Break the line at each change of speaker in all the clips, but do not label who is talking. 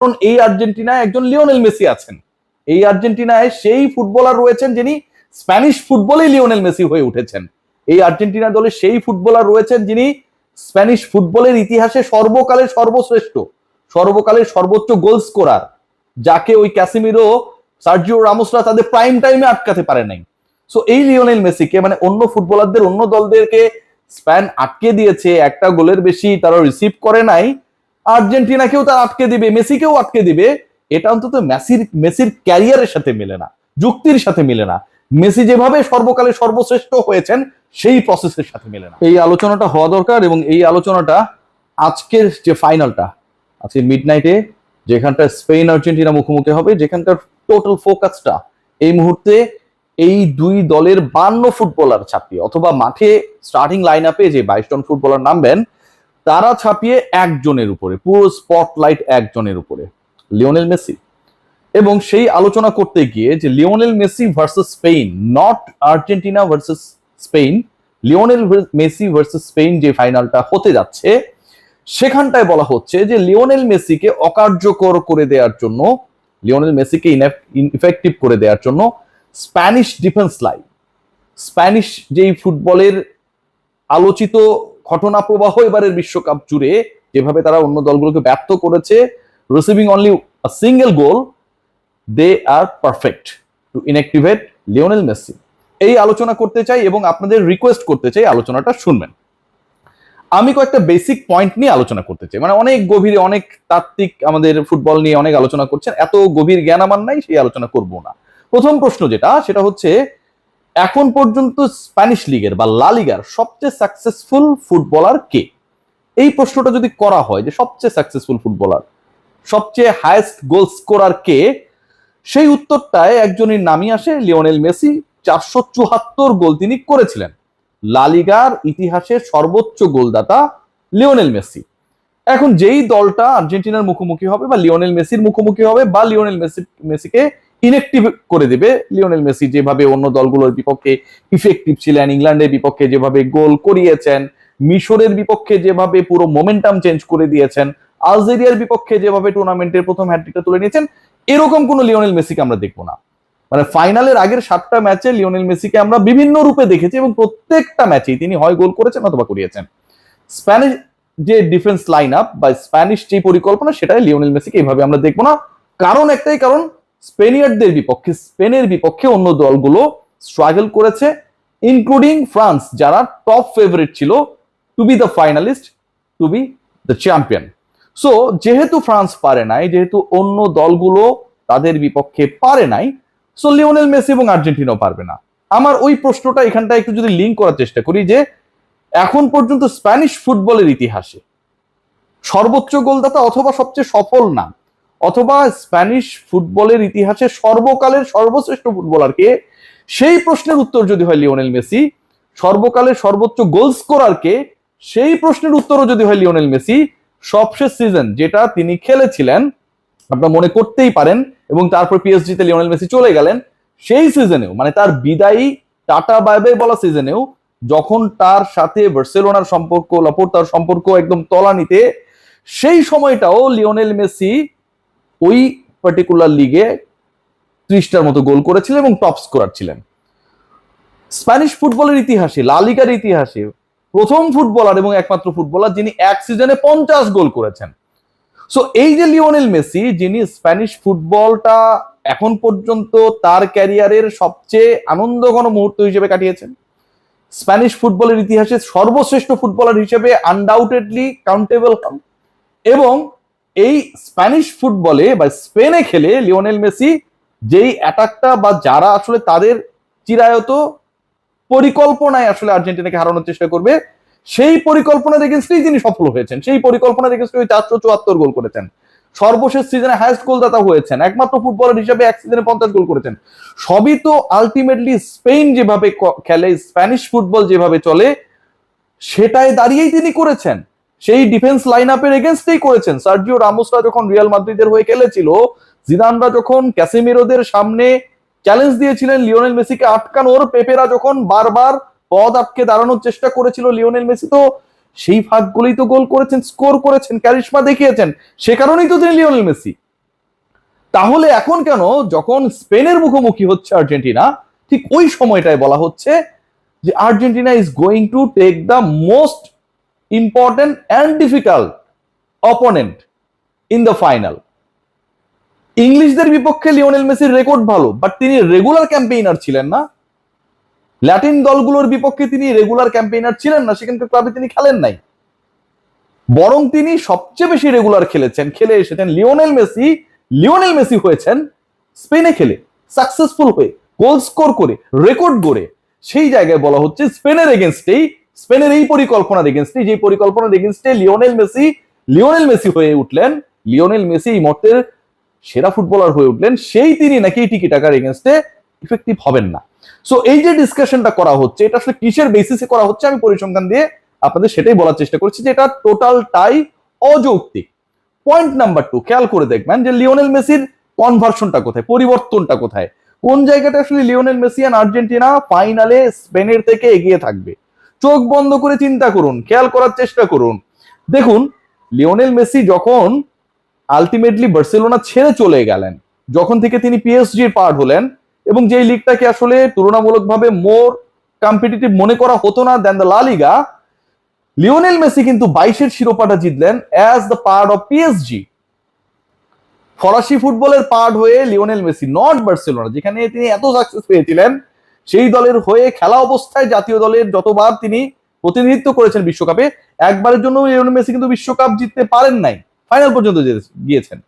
কারণ এই আর্জেন্টিনায় একজন লিওনেল মেসি আছেন। এই আর্জেন্টিনায় সেই ফুটবলার রয়েছেন যিনি স্প্যানিশ ফুটবলে লিওনেল মেসি হয়ে উঠেছেন। এই আর্জেন্টিনা দলে সেই ফুটবলার রয়েছেন যিনি স্প্যানিশ ফুটবলের ইতিহাসে সর্বকালের সর্বশ্রেষ্ঠ, সর্বকালের সর্বোচ্চ গোল স্কোরার, যাকে ওই ক্যাসিমিরো, সার্জিও রামোসরা তাদের প্রাইম টাইমে আটকাতে পারে নাই। সো এই লিওনেল মেসিকে, মানে অন্য ফুটবলারদের, অন্য দলদেরকে স্প্যান আটকে দিয়েছে, একটা গোলের বেশি তারা রিসিভ করে নাই, আর্জেন্টিনাকেও তারা আটকে দিবে, মেসিকেও আটকে দিবে, এটা অন্তত মেসির ক্যারিয়ারের সাথে মেলে না, যুক্তির সাথে মিলে না। মেসি যেভাবে সর্বকালে সর্বশ্রেষ্ঠ হয়েছেন সেই প্রসেসের সাথে মেলে না। এই আলোচনাটা হওয়া দরকার, এবং এই আলোচনাটা আজকের যে ফাইনালটা, আজকে মিডনাইটে যেখানটা স্পেন আর্জেন্টিনা মুখোমুখি হবে, যেখানকার টোটাল ফোকাসটা এই মুহূর্তে এই দুই দলের 52 ফুটবলার ছাপিয়ে, অথবা মাঠে স্টার্টিং লাইন আপে যে 22 জন ফুটবলার নামবেন তারা ছাপিয়ে একজনের উপরে, পুরো স্পটলাইট একজনের উপরে, লিওনেল মেসি। এবং সেই আলোচনা করতে গিয়ে যে Lionel Messi versus Spain, not Argentina versus Spain, Lionel Messi versus Spain যে ফাইনালটা হতে যাচ্ছে, সেখানটায় বলা হচ্ছে যে লিওনেল মেসিকে অকার্যকর করে দেওয়ার জন্য, লিওনেল মেসিকে ইনএফেক্টিভ করে দেওয়ার জন্য স্প্যানিশ ডিফেন্স লাইন, স্প্যানিশ যেই ফুটবলের আলোচিত ঘটনা প্রবাহ এবারের বিশ্বকাপ জুড়ে যেভাবে তারা অন্য দলগুলোকে ব্যর্থ করেছে, receiving only a single goal, they are perfect to inactivate Lionel Messi. এই আলোচনা করতে চাই এবং আপনাদের রিকোয়েস্ট করতে চাই আলোচনাটা শুনবেন। আমি কয়েকটা বেসিক পয়েন্ট নিয়ে আলোচনা করতে চাই, মানে অনেক গভীরে, অনেক তাত্ত্বিক আমাদের ফুটবল নিয়ে অনেক আলোচনা করছেন, এত গভীর জ্ঞান আমার নাই, সেই আলোচনা করব না। প্রথম প্রশ্ন যেটা, সেটা হচ্ছে এখন পর্যন্ত স্প্যানিশ লিগের বা লা লিগার সবচেয়ে সাকসেসফুল ফুটবলার কে? এই প্রশ্নটা যদি করা হয় যে সবচেয়ে সাকসেসফুল ফুটবলার, সবচেয়ে হাইয়েস্ট গোল স্কোরার কে, সেই উত্তরটায় একজনের নামই আসে, লিওনেল মেসি। 474 গোল তিনি করেছিলেন। লা লিগার ইতিহাসের সর্বোচ্চ গোলদাতা লিওনেল মেসি। এখন যেই দলটা আর্জেন্টিনার মুখোমুখি হবে বা লিওনেল মেসির মুখোমুখি হবে, বা লিওনেল মেসিকে ইনএক্টিভ করে দেবে, লিওনেল মেসি যেভাবে অন্য দলগুলোর বিপক্ষে ইফেক্টিভ ছিলেন, ইংল্যান্ডের বিপক্ষে যেভাবে গোল করিয়েছেন, মিশরের বিপক্ষে যেভাবে পুরো মোমেন্টাম চেঞ্জ করে দিয়েছেন, আলজেরিয়ার বিপক্ষে যেভাবে টুর্নামেন্টের প্রথম হ্যাটট্রিকটা তুলে নিয়েছেন, এরকম কোনো লিওনেল মেসিকে আমরা দেখবো না। মানে ফাইনালের আগের 7টা ম্যাচে লিওনেল মেসিকে আমরা বিভিন্ন রূপে দেখেছি, এবং প্রত্যেকটা ম্যাচেই তিনি হয় গোল করেছেন অথবা করিয়েছেন। স্প্যানিশ যে ডিফেন্স লাইন আপ বা স্প্যানিশ যে পরিকল্পনা, সেটাই লিওনেল মেসিকে এইভাবে আমরা দেখবো না। কারণ একটাই, কারণ স্পেনিয়ারদের বিপক্ষে, স্পেনের বিপক্ষে অন্য দলগুলো স্ট্রাগল করেছে, ইনক্লুডিং ফ্রান্স, যারা টপ ফেভারিট ছিল to be the finalist, to be the champion. So যেহেতু ফ্রান্স পারে নাই, যেহেতু অন্য দলগুলো তাদের বিপক্ষে পারে নাই, সো লিওনেল মেসি এবং আর্জেন্টিনাও পারবে না। আমার ওই প্রশ্নটা এখানটা একটু যদি লিঙ্ক করার চেষ্টা করি, যে এখন পর্যন্ত স্প্যানিশ ফুটবলের ইতিহাসে সর্বোচ্চ গোলদাতা অথবা সবচেয়ে সফল নাম, অথবা স্প্যানিশ ফুটবলের ইতিহাসে সর্বকালের সর্বশ্রেষ্ঠ ফুটবলারকে, সেই প্রশ্নের উত্তর যদি হয় লিওনেল মেসি। সর্বকালের সর্বোচ্চ গোল স্কোরারকে, সেই প্রশ্নের উত্তরও যদি হয় লিওনেল মেসি। সবশেষ সিজন যেটা তিনি খেলেছিলেন, আপনারা মনে করতেই পারেন, এবং তারপর পিএসজিতে লিওনেল মেসি চলে গেলেন, সেই সিজনেও, মানে তার বিদায়ী টাটা বাই বাই বলা সিজনেও, যখন তার সাথে বার্সেলোনার সম্পর্ক, লাপোর্তার সম্পর্ক একদম তলানিতে, সেই সময়টাও লিওনেল মেসি ওই পার্টিকুলার লিগে 30টার মতো গোল করেছিলেন এবং টপ স্কোরার ছিলেন। স্প্যানিশ ফুটবলের ইতিহাসে, লা লিগার ইতিহাসে প্রথম ফুটবলার এবং একমাত্র ফুটবলার যিনি এক সিজনে 50 গোল করেছেন। সো এই যে লিওনেল মেসি, যিনি স্প্যানিশ ফুটবলটা এখন পর্যন্ত তার ক্যারিয়ারের সবচেয়ে আনন্দঘন মুহূর্ত হিসেবে কাটিয়েছেন, স্প্যানিশ ফুটবলের ইতিহাসে সর্বশ্রেষ্ঠ ফুটবলার হিসেবে আনডাউটেডলি কাউন্টেবল হন, এবং এই স্প্যানিশ ফুটবলে বা স্পেনে খেলে লিওনেল মেসি যেই অ্যাটাকটা, বা যারা আসলে তাদের চিরায়ত পরিকল্পনায় আসলে আর্জেন্টিনাকে হারানোর চেষ্টা করবে, সেই পরিকল্পনার এগেইনস্টেই তিনি সফল হয়েছেন। সেই পরিকল্পনার এগেইনস্টে 474 গোল করেছেন, সর্বশেষ সিজনে হাইয়েস্ট গোলদাতা হয়েছেন, একমাত্র ফুটবলার হিসেবে এক সিজনে 50 গোল করেছেন। সবই তো আলটিমেটলি স্পেন যেভাবে খেলে, স্প্যানিশ ফুটবল যেভাবে চলে, সেটাই দাঁড়িয়েই তিনি করেছেন। সেই ডিফেন্স লাইন আপের এগেইনস্টেই করেছেন। সার্জিও রামোসরা যখন রিয়াল মাদ্রিদের হয়ে খেলেছিল, জিদানরা যখন ক্যাসেমিরোদের সামনে চ্যালেঞ্জ দিয়েছিলেন লিওনেল মেসিকে আটকানোর, পেপেরা যখন বারবার পদ আটকে দাঁড়ানোর চেষ্টা করেছিল, লিওনেল মেসি তো সেই ফাঁকগুলোই তো গোল করেছেন, স্কোর করেছেন, ক্যারিশমা দেখিয়েছেন। সে কারণেই তো তিনি লিওনেল মেসি। তাহলে এখন কেন যখন স্পেনের মুখোমুখি হচ্ছে আর্জেন্টিনা, ঠিক ওই সময়টায় বলা হচ্ছে যে Argentina is going to take the most important and difficult opponent in the final. ইংলিশদের বিপক্ষে লিওনেল মেসির রেকর্ড ভালো, বাট তিনি রেগুলার ক্যাম্পেইনার ছিলেন না। ল্যাটিন দলগুলোর বিপক্ষে তিনি রেগুলার ক্যাম্পেইনার ছিলেন না, সেখানকার ক্লাবে তিনি খেলেন নাই, বরং তিনি সবচেয়ে বেশি রেগুলার খেলে এসেছেন লিওনেল মেসি হয়েছেন স্পেনে খেলে, সাকসেসফুল হয়ে, গোল স্কোর করে, রেকর্ড গড়ে। সেই জায়গায় বলা হচ্ছে স্পেনের এই পরিকল্পনার এগেনস্টেই, যে পরিকল্পনার এগেনস্টে লিওনেল মেসি হয়ে উঠলেন, লিওনেল মেসি এই মুহূর্তের সেরা ফুটবলার হয়ে উঠলেন, সেই তিনি নাকি টিকি টাকার এগেনস্টে ইফেক্টিভ হবেন না। সো এই যে ডিসকাশনটা করা হচ্ছে, এটা আসলে কিসের বেসিসে করা হচ্ছে আমি পরিসংখ্যান দিয়ে আপনাদের সেটাই বলার চেষ্টা করছি, যে এটা টোটালটাই অযৌক্তিক। পয়েন্ট নাম্বার 2, খেয়াল করে দেখবেন যে লিওনেল মেসির কনভার্সনটা কোথায়, পরিবর্তনটা কোথায়, কোন জায়গাটা আসলে লিওনেল মেসি আর আর্জেন্টিনা ফাইনালে স্পেনের থেকে এগিয়ে থাকবে। চোখ বন্ধ করে চিন্তা করুন, খেয়াল করার চেষ্টা করুন। দেখুন, লিওনেল মেসি যখন আলটিমেটলি বার্সেলোনা ছেড়ে চলে গেলেন, যখন থেকে তিনি পিএসজির পার্ট হলেন, এবং যেই লিগটাকে আসলে তুলনামূলকভাবে মোর কম্পিটিটিভ মনে করা হতো না দেন দ্য লা লিগা, লিওনেল মেসি কিন্তু 22-এর শিরোপাটা জিতলেন as the part of PSG. ফরাসি ফুটবলের পার্ট হয়ে লিওনেল মেসি, নট বার্সেলোনা, যেখানে তিনি এত সাকসেস পেয়েছিলেন, সেই দলের হয়ে খেলা অবস্থায় জাতীয় দলের যতবার তিনি প্রতিনিধিত্ব করেছেন বিশ্বকাপে, একবারের জন্য লিওনেল মেসি কিন্তু বিশ্বকাপ জিততে পারেন নাই, ফাইনাল পর্যন্ত গিয়েছেন।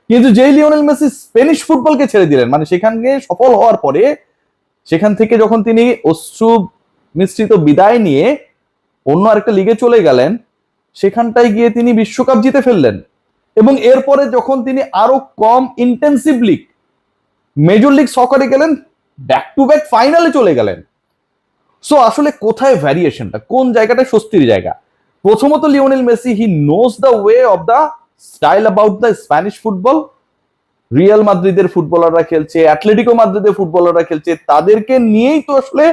কিন্তু যেই লিওনেল মেসি স্পেনিশ ফুটবলকে ছেড়ে দিলেন, মানে সেখানে সফল হওয়ার পরে, সেখান থেকে যখন তিনি অশ্রু মিশ্রিত বিদায় নিয়ে অন্য আরেকটা লিগে চলে গেলেন, সেখানটায় গিয়ে তিনি বিশ্বকাপ জিতে ফেললেন, এবং এরপরে যখন তিনি আরো কম ইন্টেন্সিভলি মেজর লিগ সকারে গেলেন, ব্যাক টু ব্যাক ফাইনালে চলে গেলেন। সো আসলে কোথায় ভ্যারিয়েশনটা, কোন জায়গাটা স্বস্তির জায়গা? প্রথমত Lionel Messi, he knows the way of the style about the Spanish football. Real মাদ্রিদের ফুটবলাররা খেলছে, অ্যাটলেটিকো মাদ্রিদের ফুটবলাররা খেলছে, তাদেরকে নিয়েই তো আসলে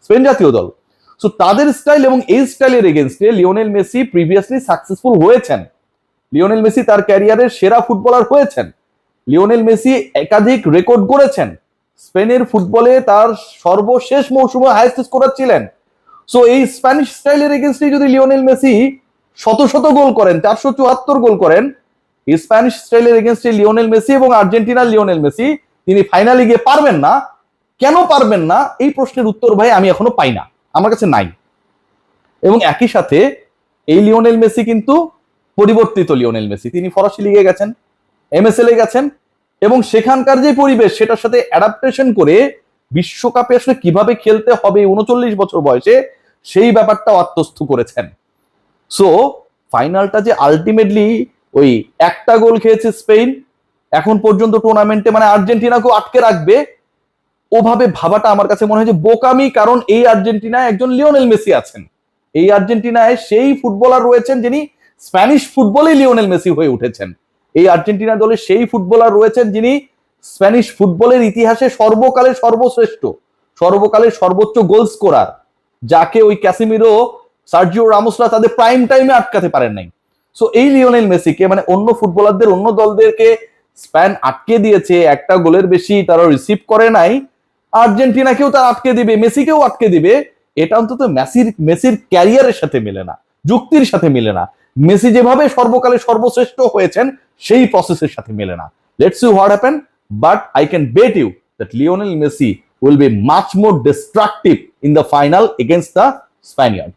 স্পেন জাতীয় দল। সো তাদের স্টাইল এবং এই স্টাইলের এগেনস্টে লিওনেল মেসি প্রিভিয়াসলি সাকসেসফুল হয়েছেন। লিওনেল মেসি তার ক্যারিয়ারের সেরা ফুটবলার হয়েছেন। লিওনেল মেসি একাধিক রেকর্ড করেছেন। স্পেনের ফুটবলে তার সর্বশেষ মৌসুমে হাইয়েস্ট স্কোরার ছিলেন। সো এই স্প্যানিশ স্টাইলের এগেনস্টে যদি লিওনেল মেসি শত গোল করেন, 474 গোল করেন, স্প্যানিশ স্টাইলের এগেনস্টে লিওনেল মেসি এবং আর্জেন্টিনার লিওনেল মেসি তিনি ফাইনালে গিয়ে পারবেন না। কেন পারবেন না, এই প্রশ্নের উত্তর ভাই আমি এখনো পাই না, আমার কাছে নাই। এবং একই সাথে এই লিওনেল মেসি কিন্তু পরিবর্তিত লিওনেল মেসি, তিনি ফরাসি লিগে গেছেন, এমএসএল এ গেছেন, এবং সেখানকার যে পরিবেশ সেটার সাথে অ্যাডাপ্টেশন করে বিশ্বকাপে আসলে কিভাবে খেলতে হবে 39 বছর বয়সে, সেই ব্যাপারটা আত্মস্থ করেছেন। সো ফাইনালটা যে আলটিমেটলি ওই একটা গোল খেয়েছে স্পেন, এখন পর্যন্ত টুর্নামেন্টে মানে আর্জেন্টিনাকেও আটকে রাখবে, ওভাবে ভাবাটা আমার কাছে মনে হয় যে বোকামি। কারণ এই আর্জেন্টিনায় একজন লিওনেল মেসি আছেন, এই আর্জেন্টিনায় সেই ফুটবলার রয়েছেন যিনি স্প্যানিশ ফুটবলে লিওনেল মেসি হয়ে উঠেছেন। এই আর্জেন্টিনা দলে সেই ফুটবলার রয়েছেন যিনি স্প্যানিশ ফুটবলের ইতিহাসে সর্বকালের সর্বশ্রেষ্ঠ, সর্বকালের সর্বোচ্চ গোল স্কোরার, যাকে ওই ক্যাসিমিরো, সার্জিও রামোসরা তাদের প্রাইম টাইমে আটকাতে পারেন নাই। সো এই লিওনেল মেসিকে, মানে অন্য ফুটবলারদের, অন্য দলদেরকে স্প্যান আটকে দিয়েছে, একটা গোলের বেশি তারা রিসিভ করে নাই, আর্জেন্টিনাকেও তারা আটকে দিবে, মেসিকেও আটকে দিবে, এটা অন্তত মেসির ক্যারিয়ারের সাথে মেলে না, যুক্তির সাথে মেলে না। মেসি যেভাবে সর্বকালে সর্বশ্রেষ্ঠ হয়েছেন সেই প্রসেসের সাথে মেলে না। Let's see what happen, but I can bet you that Lionel Messi will be much more destructive in the final against the Spaniard.